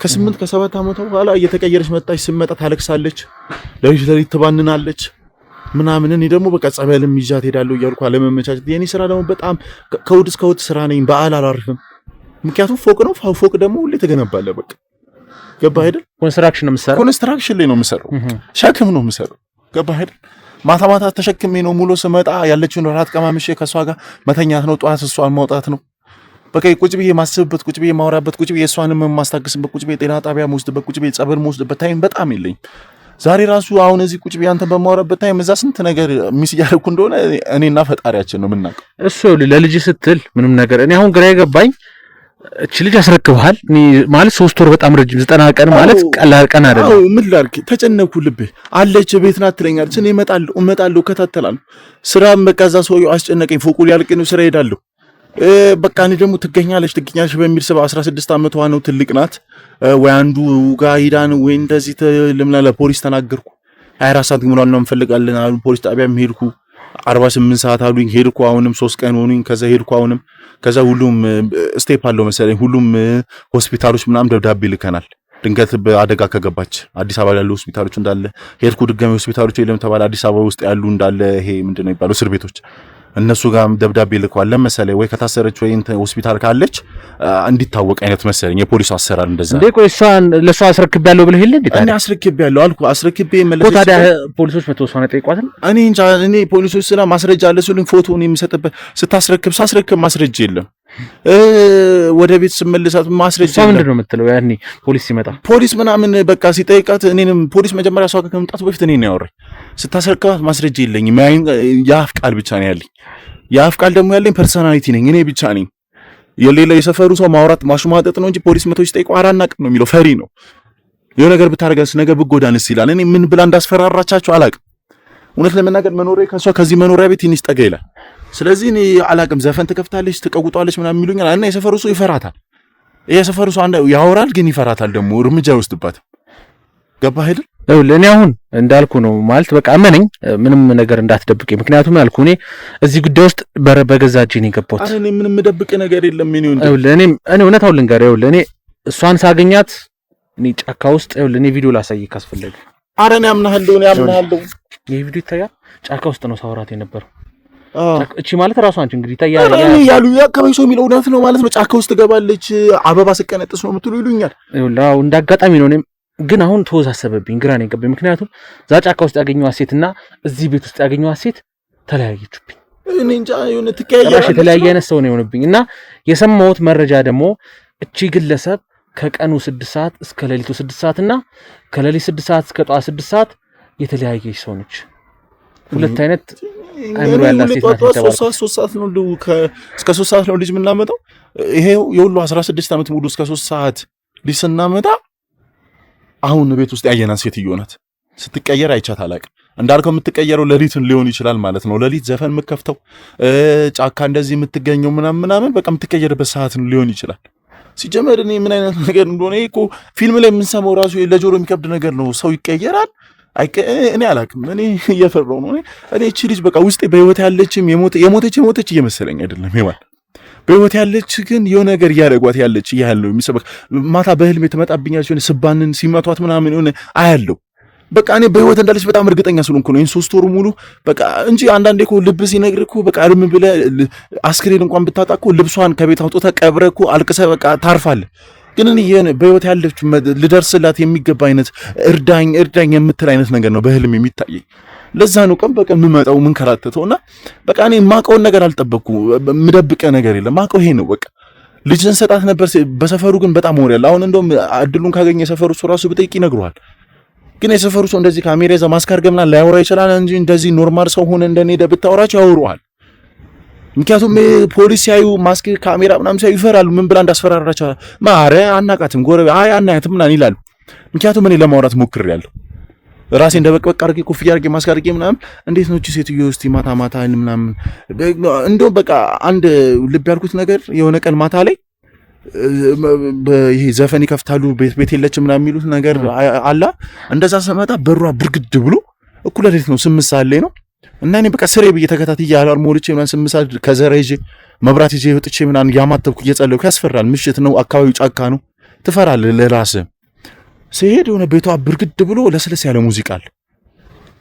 ከ8 ከ7 ዓመቷ በኋላ እየተቀየረች መጣች። ስመጣ ታለቅሳለች፣ ለሊት ትባንናለች ምናምን። እኔ ደግሞ በቃ ጸበልም ይዣት ሄዳለሁ እያልኩ አለመመቻቸት። የኔ ስራ ደግሞ በጣም ከውድ እስከ ውድ ስራ ነኝ። በዓል አላርፍም። ምክንያቱም ፎቅ ነው። ፎቅ ደግሞ ሁሌ ተገነባለህ። በቃ ገባህ አይደል? ኮንስትራክሽን ነው የምሰራው። ኮንስትራክሽን ላይ ነው የምሰራው። ሸክም ነው የምሰራው። ገባህ አይደል? ማታ ተሸክሜ ነው ሙሉ ስመጣ ያለችውን ራት ቀማምሼ ከሷ ጋር መተኛት ነው። ጠዋት እሷን ማውጣት ነው። በቃ ቁጭ ብዬ ማስብበት፣ ቁጭ ብዬ ማወራበት፣ ቁጭ ብዬ እሷንም ማስታገስበት፣ ቁጭ ብዬ ጤና ጣቢያ መወስድበት፣ ቁጭ ብዬ ጸበል መወስድበት ታይም በጣም የለኝም። ዛሬ ራሱ አሁን እዚህ ቁጭ ብዬ አንተን በማወራበት ታይም እዛ ስንት ነገር ሚስ እያደረኩ እንደሆነ እኔና ፈጣሪያችን ነው የምናውቀው። እሱ ለልጅ ስትል ምንም ነገር እኔ አሁን ግራ የገባኝ እቺ ልጅ አስረክብሃል ማለት 3 ወር በጣም ረጅም 90 ቀን ማለት ቀላል ቀን አይደለም። አዎ ምን ላድርግ? ተጨነኩ። ልቤ አለች ቤት ናት ትለኛለች። እኔ እመጣለሁ እከታተላለሁ። ስራም በቃ እዛ ሰውዬው አስጨነቀኝ። ፎቁ ሊያልቅ ነው። ስራ ሄዳለሁ። በቃ እኔ ደግሞ ትገኛለች በሚል ሰበብ 16 ዓመቷ ነው። ትልቅ ናት። ወይ አንዱ ጋር ሄዳ ነው ወይ እንደዚህ ልምላ ለፖሊስ ተናገርኩ። 24 ሰዓት ሙሉ ነው እንፈልጋለን አሉ። ፖሊስ ጣቢያ ሄድኩ። 48 ሰዓት አሉኝ። ሄድኩ። አሁንም 3 ቀን ሆኑኝ። ከዛ ሄድኩ። አሁንም ከዛ ሁሉም ስቴፕ አለው መሰለኝ። ሁሉም ሆስፒታሎች ምናምን ደብዳቤ ልከናል። ድንገት በአደጋ ከገባች አዲስ አበባ ያሉ ሆስፒታሎች እንዳለ ሄድኩ። ድጋሚ ሆስፒታሎች የለም ተባለ። አዲስ አበባ ውስጥ ያሉ እንዳለ ይሄ ምንድነው የሚባለው እስር ቤቶች እነሱ ጋር ደብዳቤ ልከዋል ለምሳሌ ወይ ከታሰረች ወይ ሆስፒታል ካለች እንዲታወቅ አይነት መሰለኝ የፖሊስ አሰራር እንደዛ እንዴ ቆይ እሷን ለሷ አስረክቤያለሁ ብለህ ይል እንዴ እኔ አስረክቤያለሁ አልኩ አስረክቤ መለሰች ታዲያ ፖሊሶች መተው እሷን ጠይቋታል እኔ እንጃ እኔ ፖሊሶች ስለ ማስረጃ አለ ሲሉኝ ፎቶውን የሚሰጥበት ሳስረክብ ማስረጃ የለም ወደ ቤት ስመልሳት ማስረጃ ምንድን ነው የምትለው ያኔ ፖሊስ ሲመጣ ፖሊስ ምናምን በቃ ሲጠይቃት እኔንም ፖሊስ መጀመሪያ ሰው ከመምጣቱ በፊት እኔ ነው ያወራኝ ስታስረክባት ማስረጃ የለኝም የአፍ ቃል ብቻ ነው ያለኝ የአፍ ቃል ደግሞ ያለኝ ፐርሰናሊቲ ነኝ እኔ ብቻ ነኝ የሌላ የሰፈሩ ሰው ማውራት ማሽማጠጥ ነው እንጂ ፖሊስ መቶች ጠይቀው አራናቅ ነው የሚለው ፈሪ ነው የሆነ ነገር ብታረጋስ ነገር ብጎዳንስ ይላል እኔ ምን ብላ እንዳስፈራራቻቸው አላቅም እውነት ለመናገር መኖሪያ ከሷ ከዚህ መኖሪያ ቤት ትንሽ ጠጋ ይላል ስለዚህ እኔ አላቅም ዘፈን ትከፍታለች ትቀውጣለች ምናምን የሚሉኛል እና የሰፈሩ ሰው ይፈራታል የሰፈሩ ሰው አንድ ያወራል ግን ይፈራታል ደግሞ እርምጃ ይወስድባት ገባህ አይደል ለኔ አሁን እንዳልኩ ነው ማለት በቃ አመነኝ ምንም ነገር እንዳትደብቀኝ ምክንያቱም ያልኩ እኔ እዚህ ጉዳይ ውስጥ በገዛ እጄ ነው የገባሁት አረ እኔ ምንም ደብቅ ነገር የለም እኔ እውነታው ልንገርህ ለኔ እሷን ሳገኛት እኔ ጫካ ውስጥ ለኔ ቪዲዮ ላሳይህ ካስፈለገ አረ እኔ አምናለሁ ይሄ ቪዲዮ ይታያል ጫካ ውስጥ ነው ሳወራት የነበረው እቺ ማለት ራሱ አንቺ እንግዲህ ታያለ ያሉ ያከበይ ሰው የሚለው እውነት ነው ማለት ነው ጫካ ውስጥ ገባለች አበባ ስቀነጥስ ነው የምትሉ ይሉኛል ይኸውልህ እንዳጋጣሚ ነው እኔም ግን አሁን ተወዛሰበብኝ ግራ ነው የገባኝ ምክንያቱም ዛ ጫካ ውስጥ ያገኘው ሴትና እዚህ ቤት ውስጥ ያገኘው ሴት ተለያየችብኝ እኔ እንጃ የሆነ ትቀያየራለች የተለያየ አይነት ሰው ነው የሆነብኝና የሰማሁት መረጃ ደግሞ እቺ ግለሰብ ከቀኑ 6 ሰዓት እስከ ሌሊቱ 6 ሰዓት እና ከሌሊቱ 6 ሰዓት እስከ ጠዋት 6 ሰዓት የተለያየች ሰው ነች ሁለት አይነት አይምሮ ያላት ሴት ናት 3 ሰዓት ነው እስከ 3 ሰዓት ነው ልጅ ምናመጣው ይሄው የሁሉ 16 ዓመት ሙሉ እስከ 3 ሰዓት ልጅ ስናመጣ አሁን ቤት ውስጥ ያየናት ሴትዮ ናት ስትቀየር አይቻት አላውቅም እንዳልከው የምትቀየረው ሌሊትን ሊሆን ይችላል ማለት ነው ሌሊት ዘፈን የምትከፍተው ጫካ እንደዚህ የምትገኘው ምናምን በቃ የምትቀየርበት ሰዓት ሊሆን ይችላል ሲጀመር እኔ ምን አይነት ነገር እንደሆነ እኮ ፊልም ላይ የምንሰማው ራሱ ለጆሮ የሚከብድ ነገር ነው ሰው ይቀየራል እኔ አላውቅም እኔ እየፈራው ነው እኔ እቺ ልጅ በቃ ውስጤ በህይወት ያለችም የሞተች እየመሰለኝ አይደለም ይዋል በህይወት ያለች ግን የሆነ ነገር ያደርጓት ያለች ያለው የሚሰበክ ማታ በህልሜ ተመጣብኛለች የሆነ ስባንን ሲመቷት ምናምን የሆነ አያለው በቃ እኔ በህይወት እንዳለች በጣም እርግጠኛ ስለሆንኩ ነው 3 ወር ሙሉ በቃ እንጂ አንዳንዴ እኮ ልብ ሲነግርህ እኮ በቃ እርም ብለህ አስክሬን እንኳን ብታጣቁ ልብሷን ከቤት አውጥተህ ቀብረህ እኮ አልቅሰህ በቃ ታርፋለህ ግን እኔ በህይወት ያለች ልደርስላት የሚገባ አይነት እርዳኝ የምትል አይነት ነገር ነው በህልም የሚታየኝ ለዛ ነው ቀን በቀን የምመጣው ምን ከራተተውና በቃ እኔ ማቀውን ነገር አልጠበቅኩ ምደብቀ ነገር የለም ማቀው ይሄ ነው በቃ ልጅን ሰጣት ነበር በሰፈሩ ግን በጣም ወሬያል አሁን እንደውም አድሉን ካገኘ የሰፈሩ ሰው ራሱ ብጠይቅ ይነግሩሃል ግን የሰፈሩ ሰው እንደዚህ ካሜራ ይዘህ ማስካርገምና ላያወራ ይችላል እንጂ እንደዚህ ኖርማል ሰው ሆነ እንደኔ ደብታወራቸው ያወሩሃል ምክንያቱም ፖሊስ ያዩ ማስክ ካሜራ ምናምን ሳይዩ ይፈራሉ ምን ብላ እንዳስፈራራቸው ማረ አናቃትም ጎረቤ አናያትም ምናምን ይላሉ ምክንያቱም እኔ ለማውራት ሞክሬያለሁ ራሴ እንደበቅበቅ አድርጌ ኮፍያ አድርጌ ማስክ አድርጌ ምናምን እንዴት ነው እቺ ሴትዮ እስቲ ማታ ምናምን እንደው በቃ አንድ ልብ ያልኩት ነገር የሆነ ቀን ማታ ላይ ይሄ ዘፈን ይከፍታሉ ቤት የለች ምናምን የሚሉት ነገር አላ እንደዛ ሰመጣ በሯ ብርግድ ብሎ እኩለ ሌሊት ነው 8 ሰዓት ላይ ነው እና እኔ በቃ ስሬ ብዬ ተከታትዬ አላር ሞልቼ ምናምን 8 ሰዓት ከዘራ ይዤ መብራት ይዤ ወጥቼ ምናምን ያማተብኩ እየጸለይኩ ያስፈራል ምሽት ነው አካባቢው ጫካ ነው ትፈራለህ ለራስህ ሲሄድ የሆነ ቤቷ ብርግድ ብሎ ለስለስ ያለ ሙዚቃ አለ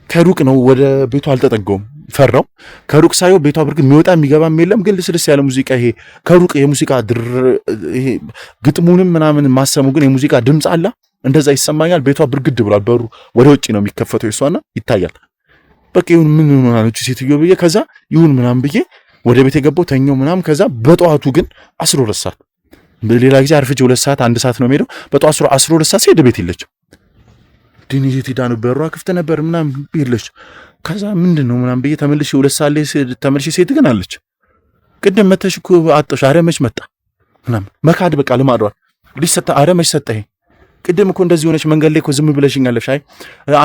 ከሩቅ ነው ወደ ቤቷ አልተጠጋውም ፈራው ከሩቅ ሳይው ቤቷ ብርግድ የሚወጣ የሚገባም የለም ግን ለስለስ ያለ ሙዚቃ ይሄ ከሩቅ የሙዚቃ ይሄ ግጥሙንም ምናምን ማሰሙ ግን የሙዚቃ ድምጽ አለ እንደዛ ይሰማኛል ቤቷ ብርግድ ብሏል በሩ ወደ ውጪ ነው የሚከፈተው እሷና ይታያል በቃ ይሁን ምን ሆናለች ሴትዮ ብዬ ከዛ ይሁን ምናምን ብዬ ወደ ቤት የገባው ተኛው ምናምን ከዛ በጠዋቱ ግን 12 ሰዓት በሌላ ጊዜ አርፍጄ 2 ሰዓት 1 ሰዓት ነው የምሄደው በጠዋት 12 ሰዓት ሲሄድ ቤት የለችም ዲኒ ቲዳኑ በሯ ክፍት ነበር ምናምን ይልሽ ከዛ ምንድነው ምናምን ብዬ ተመልሼ 2 ሰዓት ላይ ተመልሼ ሴት ግን አለች ቅድም መተሽ እኮ አጥሽ አረመች መጣ ምናምን መካድ በቃ ልማዷል ሊሰጣ አረመች ሰጠኝ ቅድም እኮ እንደዚህ ሆነች መንገድ ላይ እኮ ዝም ብለሽኛለሽ አይ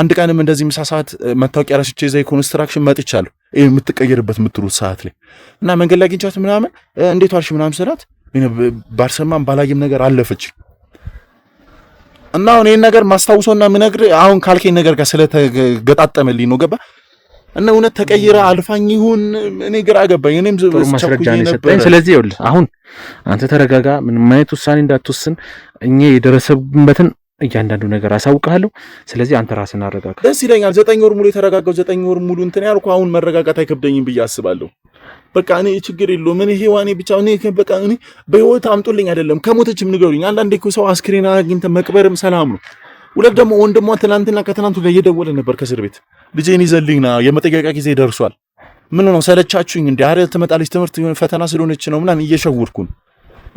አንድ ቀንም እንደዚህ ምሳ ሰዓት መታወቂያ ራስቼ ዘይ ኮንስትራክሽን መጥቻለሁ ይሄ የምትቀየርበት የምትሉት ሰዓት ላይ እና መንገድ ላይ አግኝቻት ምናምን እንዴት ዋልሽ ምናምን ስላት ባርሰማም ባላየም ነገር አለፈች እና አሁን ይሄን ነገር ማስታውሶና ምነግር አሁን ካልከኝ ነገር ጋር ስለተገጣጠመልኝ ነው ገባ እና እውነት ተቀይራ አልፋኝ ይሁን እኔ ግራ ገባኝ እኔም ማስረጃ ነው የሰጠኝ ስለዚህ ይኸውልህ አሁን አንተ ተረጋጋ ምንም አይነት ውሳኔ እንዳትወስን እኛ የደረሰበትን እያንዳንዱ ነገር አሳውቃለሁ ስለዚህ አንተ ራስህን አረጋጋ ደስ ይለኛል 9 ወር ሙሉ የተረጋጋው 9 ወር ሙሉ እንትን ያልኩ አሁን መረጋጋት አይከብደኝም ብዬ አስባለሁ በቃ እኔ ችግር የለውም። እኔ ሔዋኔ ብቻ እኔ በቃ እኔ በህይወት አምጡልኝ አይደለም ከሞተችም ንገሩኝ። አንዳንዴ እኮ ሰው አስክሬን አግኝተን መቅበርም ሰላም ነው። ሁለት ደግሞ ወንድሟ ትናንትና ከትናንቱ ጋር እየደወለ ነበር ከእስር ቤት ልጄን ይዘልኝ ና የመጠየቂያ ጊዜ ደርሷል። ምን ነው ሰለቻችሁኝ እንዴ? ኧረ ትመጣለች ትምህርት ፈተና ስለሆነች ነው ምናምን እየሸወድኩን።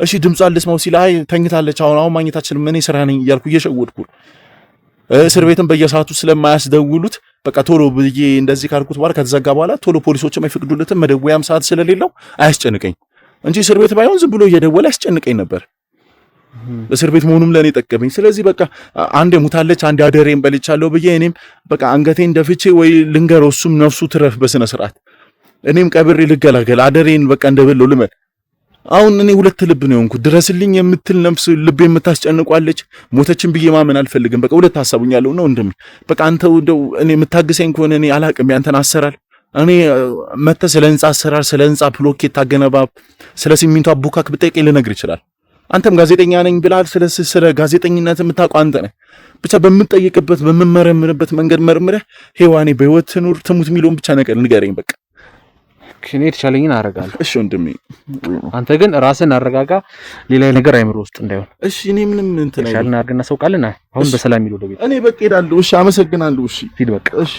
እሺ ድምጿን ልስማው ሲል አይ ተኝታለች አሁን ማግኘታችንም እኔ ስራ ነኝ እያልኩ እየሸወድኩን እስር ቤትም በየሰዓቱ ስለማያስደውሉት በቃ ቶሎ ብዬ እንደዚህ ካልኩት በኋላ ከተዘጋ በኋላ ቶሎ ፖሊሶችም አይፈቅዱለትም መደወያም ሰዓት ስለሌለው አያስጨንቀኝ እንጂ እስር ቤት ባይሆን ዝም ብሎ እየደወለ ያስጨንቀኝ ነበር። እስር ቤት መሆኑም ለኔ ጠቀመኝ። ስለዚህ በቃ አንዴ ሙታለች አንዴ አደሬን በልቻለሁ ብዬ እኔም በቃ አንገቴን ደፍቼ ወይ ልንገረው እሱም ነፍሱ ትረፍ በስነ ስርዓት እኔም ቀብሬ ልገላገል አደሬን በቃ እንደበለው ልመል። አሁን እኔ ሁለት ልብ ነው የሆንኩት። ድረስልኝ የምትል ነፍስ ልብ የምታስጨንቋለች። ሞተችን ብዬ ማመን አልፈልግም። በቃ ሁለት ሐሳቡኛለሁ ነው እንደም በቃ አንተው እንደው እኔ የምታግሰኝ ከሆነ እኔ አላቅም ያንተን አሰራር እኔ መተ ስለ ህንጻ አሰራር ስለ ህንጻ ብሎኬት ታገነባብ ስለ ሲሚንቶ አቡካክ ብጠይቀኝ ልነግር ይችላል። አንተም ጋዜጠኛ ነኝ ብላል ስለ ጋዜጠኝነት የምታውቀው አንተ ነህ። ብቻ በምትጠይቅበት በመመረምርበት መንገድ መርምረህ ሔዋኔ በህይወት ትኑር ትሙት የሚለውን ብቻ ነገር ንገረኝ በቃ እኔ የተቻለኝን አደርጋለሁ። እሺ ወንድሜ አንተ ግን ራስን አረጋጋ፣ ሌላ ነገር አይምሮ ውስጥ እንዳይሆን። እሺ እኔ ምንም እንትን አይሻልና አድርገና ሰው ቃልና አሁን በሰላም ይሉ ወደ ቤት እኔ በቃ ሄዳለሁ። እሺ አመሰግናለሁ። እሺ ሂድ በቃ እሺ